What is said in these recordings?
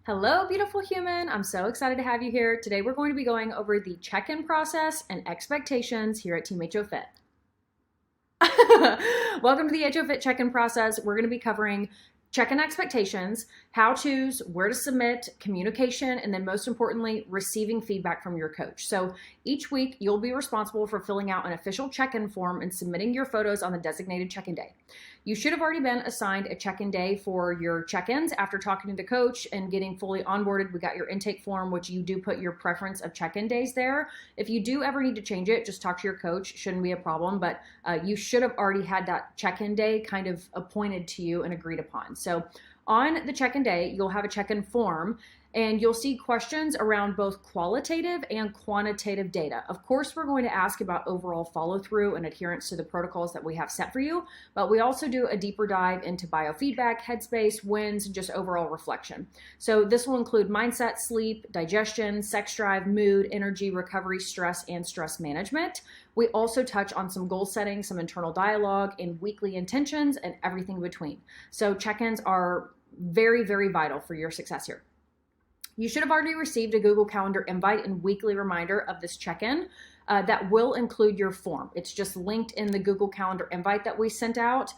Hello, beautiful human. I'm so excited to have you here. Today, we're going to be going over the check-in process and expectations here at Team HOFit. Welcome to the HOFit check-in process. We're going to be covering check-in expectations, how-tos, where to submit, communication, and then most importantly, receiving feedback from your coach. So each week, you'll be responsible for filling out an official check-in form and submitting your photos on the designated check-in day. You should have already been assigned a check-in day for your check-ins after talking to the coach and getting fully onboarded. We got your intake form, which you do put your preference of check-in days there. If you do ever need to change it, just talk to your coach. Shouldn't be a problem, but you should have already had that check-in day kind of appointed to you and agreed upon. So on the check-in day, you'll have a check-in form and you'll see questions around both qualitative and quantitative data. Of course, we're going to ask about overall follow-through and adherence to the protocols that we have set for you, but we also do a deeper dive into biofeedback, headspace, wins, and just overall reflection. So this will include mindset, sleep, digestion, sex drive, mood, energy, recovery, stress, and stress management. We also touch on some goal setting, some internal dialogue, and weekly intentions, and everything in between. So check-ins are very, very vital for your success here. You should have already received a Google Calendar invite and weekly reminder of this check-in that will include your form. It's just linked in the Google Calendar invite that we sent out.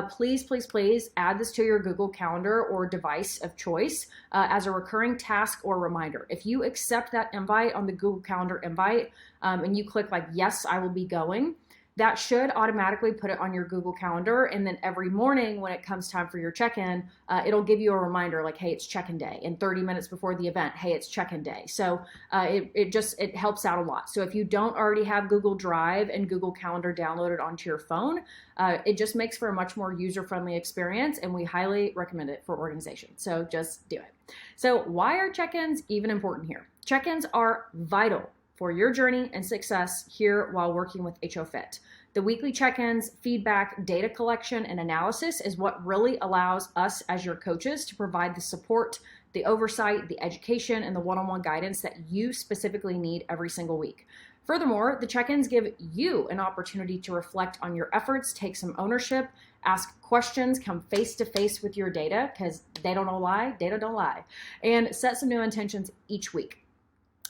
Please, please, please add this to your Google Calendar or device of choice as a recurring task or reminder. If you accept that invite on the Google Calendar invite and you click like, yes, I will be going, that should automatically put it on your Google Calendar. And then every morning when it comes time for your check-in, it'll give you a reminder like, hey, it's check-in day. And 30 minutes before the event, hey, it's check-in day. So it helps out a lot. So if you don't already have Google Drive and Google Calendar downloaded onto your phone, it just makes for a much more user-friendly experience. And we highly recommend it for organizations. So just do it. So why are check-ins even important here? Check-ins are vital for your journey and success here while working with HOFit. The weekly check-ins, feedback, data collection, and analysis is what really allows us as your coaches to provide the support, the oversight, the education, and the one-on-one guidance that you specifically need every single week. Furthermore, the check-ins give you an opportunity to reflect on your efforts, take some ownership, ask questions, come face-to-face with your data, because they don't lie, data don't lie, and set some new intentions each week.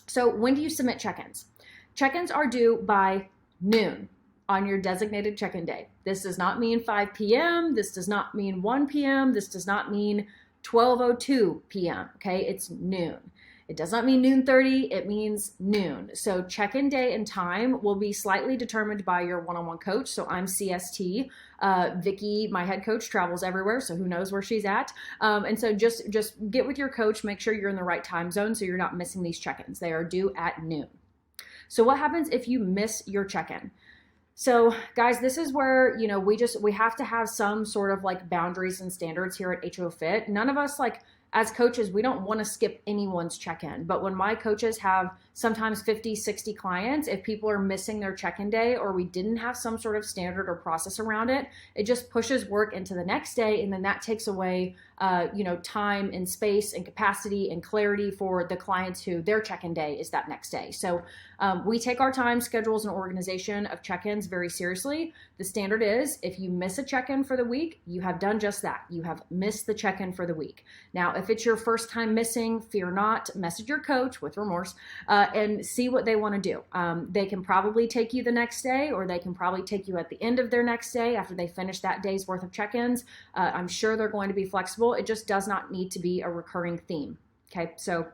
So when do you submit check-ins? Check-ins are due by noon on your designated check-in day. This does not mean 5 p.m. This does not mean 1 p.m. This does not mean 12:02 p.m. Okay, it's noon. It does not mean noon 30, it means noon. So check-in day and time will be slightly determined by your one-on-one coach. So I'm CST. Vicky, my head coach, travels everywhere, so who knows where she's at. And so just get with your coach, make sure you're in the right time zone so you're not missing these check-ins. They are due at noon. So what happens if you miss your check-in? So guys, this is where, we have to have some sort of like boundaries and standards here at HOFit. None of us as coaches, we don't want to skip anyone's check-in. But when my coaches have sometimes 50, 60 clients, if people are missing their check-in day or we didn't have some sort of standard or process around it, it just pushes work into the next day. And then that takes away, time and space and capacity and clarity for the clients who their check-in day is that next day. So we take our time, schedules, and organization of check-ins very seriously. The standard is if you miss a check-in for the week, you have done just that. You have missed the check-in for the week. Now, if it's your first time missing, fear not, message your coach with remorse and see what they want to do. They can probably take you the next day, or they can probably take you at the end of their next day after they finish that day's worth of check-ins. I'm sure they're going to be flexible. It just does not need to be a recurring theme. Okay, so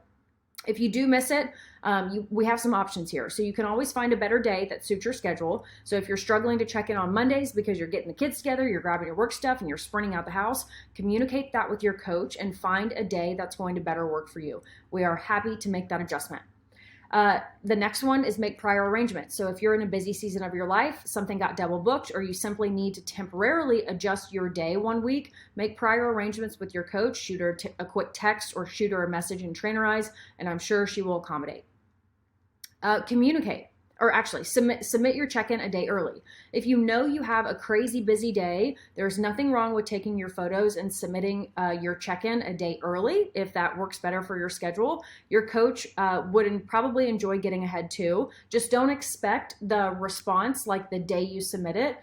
if you do miss it, we have some options here. So you can always find a better day that suits your schedule. So if you're struggling to check in on Mondays because you're getting the kids together, you're grabbing your work stuff, and you're sprinting out the house, communicate that with your coach and find a day that's going to better work for you. We are happy to make that adjustment. The next one is make prior arrangements. So if you're in a busy season of your life, something got double booked, or you simply need to temporarily adjust your day one week, make prior arrangements with your coach, shoot her a quick text or shoot her a message in Trainerize, and I'm sure she will accommodate. Communicate. or actually submit your check-in a day early. If you know you have a crazy busy day, there's nothing wrong with taking your photos and submitting your check-in a day early if that works better for your schedule. Your coach would probably enjoy getting ahead too. Just don't expect the response like the day you submit it.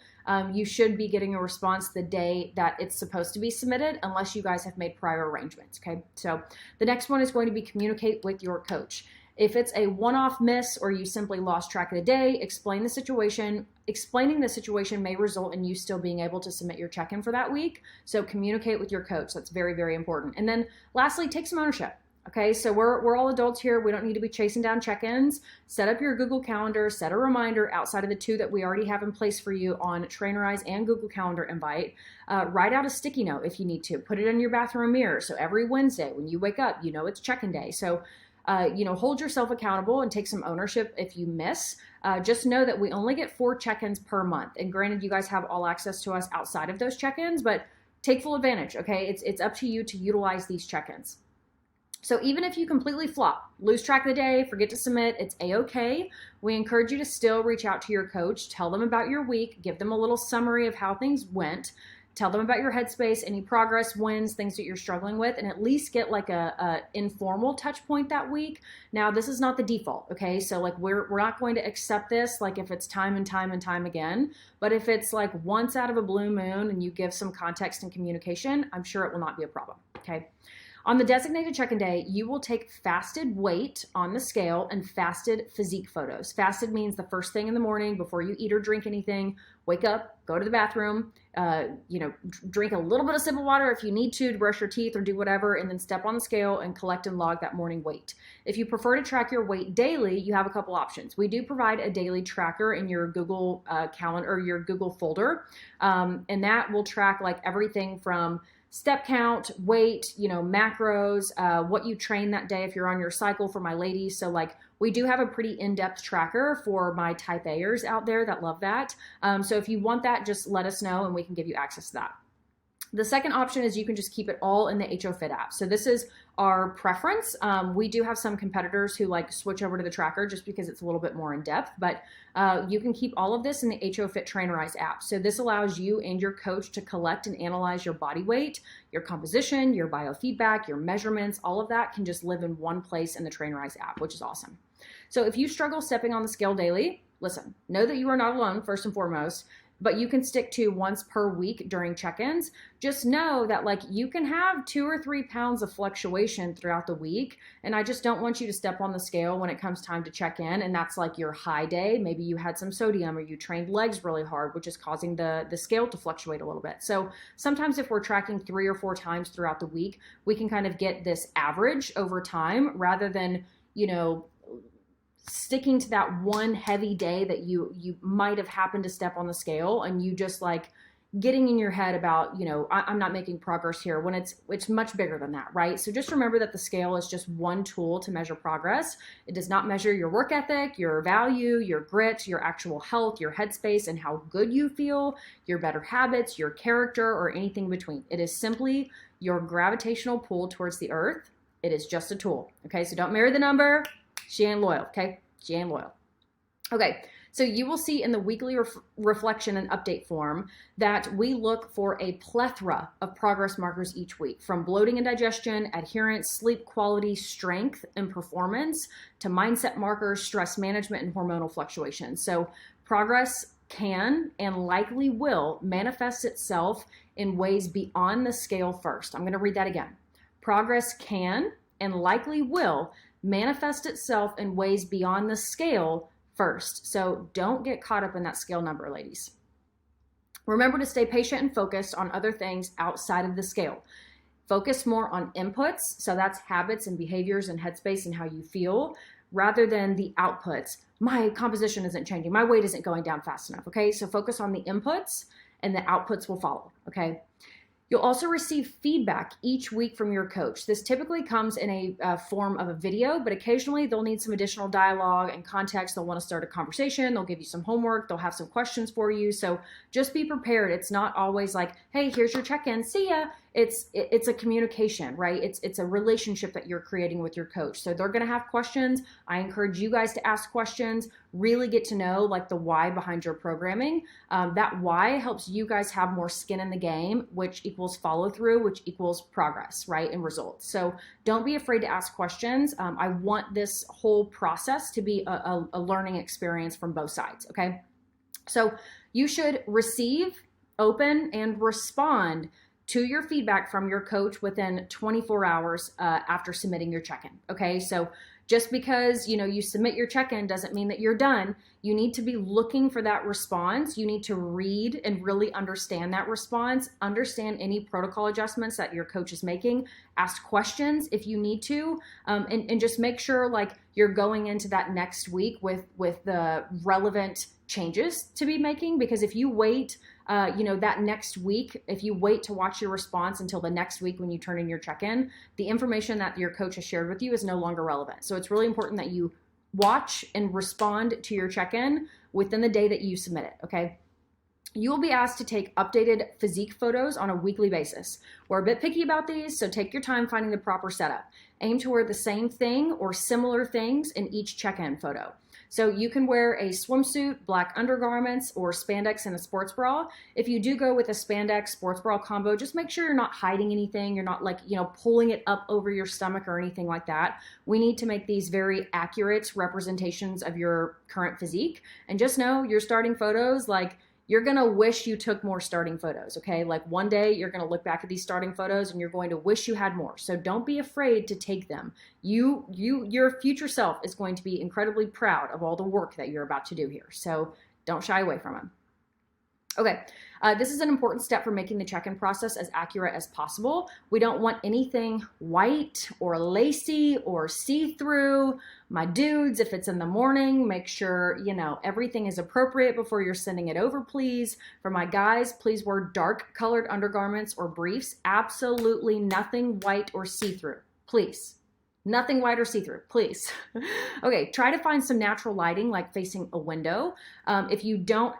You should be getting a response the day that it's supposed to be submitted unless you guys have made prior arrangements, okay? So the next one is going to be communicate with your coach. If it's a one-off miss or you simply lost track of the day, explain the situation. Explaining the situation may result in you still being able to submit your check-in for that week. So communicate with your coach. That's very, very important. And then lastly, take some ownership. Okay, so we're all adults here. We don't need to be chasing down check-ins. Set up your Google Calendar, set a reminder outside of the 2 that we already have in place for you on Trainerize and Google Calendar invite. Write out a sticky note if you need to. Put it in your bathroom mirror. So every Wednesday when you wake up, you know it's check-in day. So hold yourself accountable and take some ownership if you miss. Just know that we only get 4 check-ins per month. And granted, you guys have all access to us outside of those check-ins, but take full advantage, okay? It's up to you to utilize these check-ins. So even if you completely flop, lose track of the day, forget to submit, it's a-okay. We encourage you to still reach out to your coach, tell them about your week, give them a little summary of how things went, tell them about your headspace, any progress, wins, things that you're struggling with, and at least get like a informal touch point that week. Now, this is not the default, okay? So like we're not going to accept this like if it's time and time and time again, but if it's like once out of a blue moon and you give some context and communication, I'm sure it will not be a problem, okay? On the designated check-in day, you will take fasted weight on the scale and fasted physique photos. Fasted means the first thing in the morning before you eat or drink anything, wake up, go to the bathroom, drink a little bit of sip of water if you need to brush your teeth or do whatever, and then step on the scale and collect and log that morning weight. If you prefer to track your weight daily, you have a couple options. We do provide a daily tracker in your Google Calendar or your Google folder, and that will track like everything from step count, weight, macros, what you train that day if you're on your cycle for my ladies. So like we do have a pretty in-depth tracker for my type A'ers out there that love that. So if you want that, just let us know and we can give you access to that. The second option is you can just keep it all in the HOFit app. So this is our preference. We do have some competitors who like switch over to the tracker just because it's a little bit more in depth, but you can keep all of this in the HOFit Trainerize app. So this allows you and your coach to collect and analyze your body weight, your composition, your biofeedback, your measurements, all of that can just live in one place in the Trainerize app, which is awesome. So if you struggle stepping on the scale daily, listen, know that you are not alone first and foremost, but you can stick to once per week during check-ins. Just know that like you can have 2 or 3 pounds of fluctuation throughout the week. And I just don't want you to step on the scale when it comes time to check in. And that's like your high day. Maybe you had some sodium or you trained legs really hard, which is causing the scale to fluctuate a little bit. So sometimes if we're tracking 3 or 4 times throughout the week, we can kind of get this average over time rather than, sticking to that one heavy day that you might have happened to step on the scale and you just like getting in your head about, I'm not making progress here when it's much bigger than that, right? So just remember that the scale is just one tool to measure progress. It does not measure your work ethic, your value, your grit, your actual health, your headspace, and how good you feel, your better habits, your character, or anything between. It is simply your gravitational pull towards the earth. It is just a tool, okay? So don't marry the number. She ain't loyal, okay? She ain't loyal. Okay, so you will see in the weekly reflection and update form that we look for a plethora of progress markers each week, from bloating and digestion, adherence, sleep quality, strength, and performance, to mindset markers, stress management, and hormonal fluctuations. So progress can and likely will manifest itself in ways beyond the scale first. I'm going to read that again. Progress can and likely will manifest itself in ways beyond the scale first. So don't get caught up in that scale number, ladies. Remember to stay patient and focused on other things outside of the scale. Focus more on inputs, so that's habits and behaviors and headspace and how you feel, rather than the outputs. My composition isn't changing. My weight isn't going down fast enough, okay? So focus on the inputs and the outputs will follow, okay? You'll also receive feedback each week from your coach. This typically comes in a form of a video, but occasionally they'll need some additional dialogue and context. They'll want to start a conversation. They'll give you some homework. They'll have some questions for you. So just be prepared. It's not always like, hey, here's your check-in. See ya. it's a communication, right? It's a relationship that you're creating with your coach. So they're going to have questions. I encourage you guys to ask questions, really get to know like the why behind your programming. That why helps you guys have more skin in the game, which equals follow through, which equals progress, right? And results. So don't be afraid to ask questions. I want this whole process to be a learning experience from both sides. Okay. So you should receive, open, and respond to your feedback from your coach within 24 hours after submitting your check-in. Okay, so just because you submit your check-in doesn't mean that you're done. You need to be looking for that response. You need to read and really understand that response, understand any protocol adjustments that your coach is making, ask questions if you need to, and just make sure like you're going into that next week with the relevant changes to be making. Because if you wait that next week, if you wait to watch your response until the next week when you turn in your check-in, the information that your coach has shared with you is no longer relevant. So it's really important that you watch and respond to your check-in within the day that you submit it, okay? You will be asked to take updated physique photos on a weekly basis. We're a bit picky about these, so take your time finding the proper setup. Aim to wear the same thing or similar things in each check-in photo. So you can wear a swimsuit, black undergarments, or spandex and a sports bra. If you do go with a spandex sports bra combo, just make sure you're not hiding anything. You're not like, pulling it up over your stomach or anything like that. We need to make these very accurate representations of your current physique. And just know your starting photos, like, you're going to wish you took more starting photos, okay? Like one day you're going to look back at these starting photos and you're going to wish you had more. So don't be afraid to take them. Your future self is going to be incredibly proud of all the work that you're about to do here. So don't shy away from them. Okay, this is an important step for making the check-in process as accurate as possible. We don't want anything white or lacy or see-through. My dudes, if it's in the morning, make sure, everything is appropriate before you're sending it over, please. For my guys, please wear dark colored undergarments or briefs. Absolutely nothing white or see-through, please. Nothing white or see-through, please. Okay, try to find some natural lighting, like facing a window. If you don't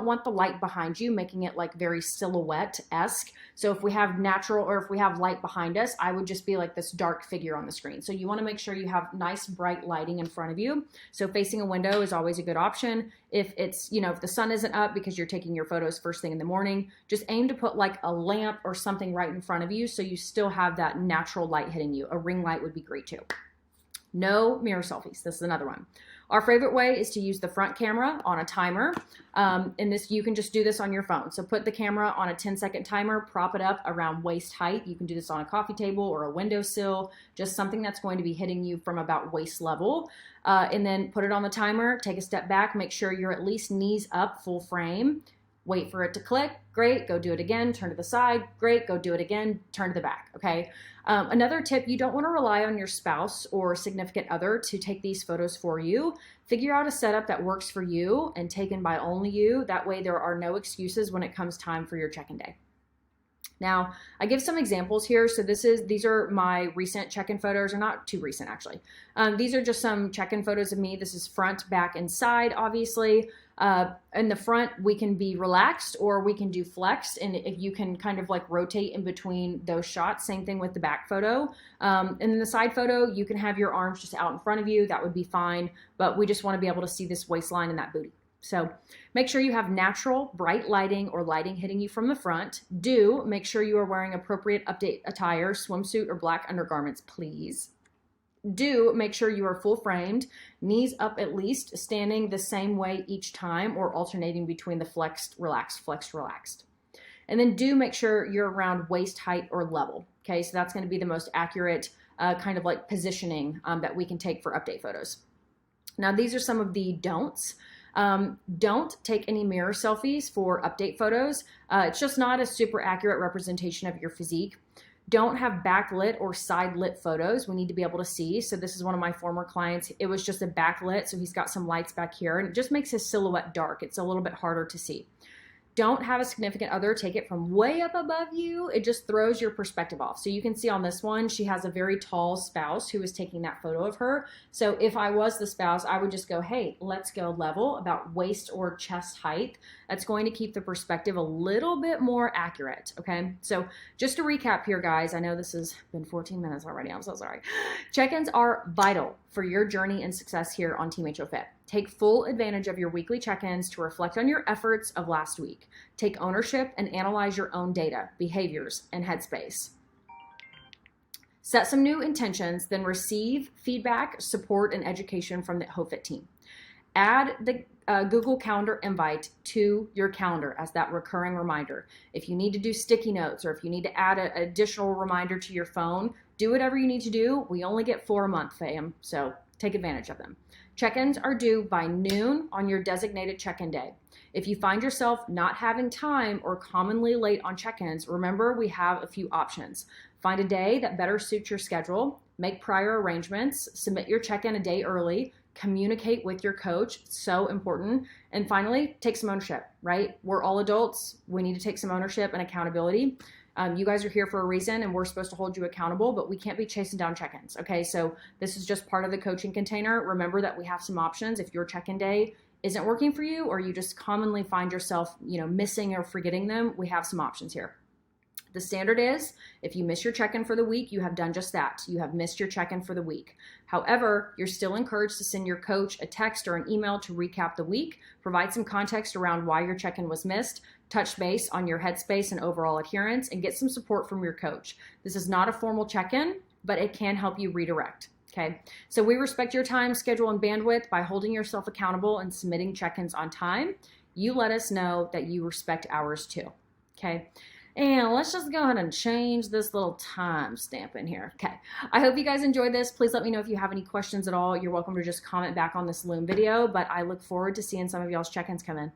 want the light behind you, making it like very silhouette-esque. So if we have natural or if we have light behind us, I would just be like this dark figure on the screen. So you want to make sure you have nice bright lighting in front of you. So facing a window is always a good option. If it's, if the sun isn't up because you're taking your photos first thing in the morning, just aim to put like a lamp or something right in front of you so you still have that natural light hitting you. A ring light would be great too. No mirror selfies. This is another one. Our favorite way is to use the front camera on a timer. And this, you can just do this on your phone. So put the camera on a 10-second timer, prop it up around waist height. You can do this on a coffee table or a windowsill, just something that's going to be hitting you from about waist level. And then put it on the timer, take a step back, make sure you're at least knees up, full frame. Wait for it to click. Great. Go do it again. Turn to the side. Great. Go do it again. Turn to the back. Okay. Another tip, you don't want to rely on your spouse or significant other to take these photos for you. Figure out a setup that works for you and taken by only you. That way there are no excuses when it comes time for your check-in day. Now, I give some examples here. So these are my recent check-in photos, or not too recent actually. These are just some check-in photos of me. This is front, back, and side, obviously. In the front, we can be relaxed or we can do flexed, and if you can kind of like rotate in between those shots. Same thing with the back photo. And in the side photo, you can have your arms just out in front of you. That would be fine, but we just want to be able to see this waistline and that booty. So make sure you have natural, bright lighting or lighting hitting you from the front. Make sure you are wearing appropriate update attire, swimsuit or black undergarments, please. Make sure you are full framed, knees up at least, standing the same way each time or alternating between the flexed, relaxed. And then make sure you're around waist height or level. Okay, so that's going to be the most accurate kind of like positioning that we can take for update photos. Now, these are some of the don'ts. Don't take any mirror selfies for update photos. It's just not a super accurate representation of your physique. Don't have backlit or side lit photos. We need to be able to see. So this is one of my former clients. It was just a backlit, so he's got some lights back here, and it just makes his silhouette dark. It's a little bit harder to see. Don't have a significant other take it from way up above you. It just throws your perspective off. So you can see on this one, she has a very tall spouse who is taking that photo of her. So if I was the spouse, I would just go, hey, let's go level about waist or chest height. That's going to keep the perspective a little bit more accurate, okay? So just to recap here, guys, I know this has been 14 minutes already. I'm so sorry. Check-ins are vital for your journey and success here on Team HOFit. Take full advantage of your weekly check-ins to reflect on your efforts of last week. Take ownership and analyze your own data, behaviors, and headspace. Set some new intentions, then receive feedback, support, and education from the HOFit team. Add the Google Calendar invite to your calendar as that recurring reminder. If you need to do sticky notes or if you need to add an additional reminder to your phone, do whatever you need to do. We only get 4 a month, fam, so take advantage of them. Check-ins are due by noon on your designated check-in day. If you find yourself not having time or commonly late on check-ins, remember we have a few options. Find a day that better suits your schedule, make prior arrangements, submit your check-in a day early, communicate with your coach, so important. And finally, take some ownership, right? We're all adults. We need to take some ownership and accountability. You guys are here for a reason and we're supposed to hold you accountable, but we can't be chasing down check-ins, okay? So this is just part of the coaching container. Remember that we have some options. If your check-in day isn't working for you or you just commonly find yourself, missing or forgetting them, we have some options here. The standard is if you miss your check-in for the week, you have done just that. You have missed your check-in for the week. However, you're still encouraged to send your coach a text or an email to recap the week, provide some context around why your check-in was missed, touch base on your headspace and overall adherence, and get some support from your coach. This is not a formal check-in, but it can help you redirect. Okay, so we respect your time, schedule, and bandwidth by holding yourself accountable and submitting check-ins on time. You let us know that you respect ours too. Okay. And let's just go ahead and change this little time stamp in here. Okay, I hope you guys enjoyed this. Please let me know if you have any questions at all. You're welcome to just comment back on this Loom video, but I look forward to seeing some of y'all's check-ins come in.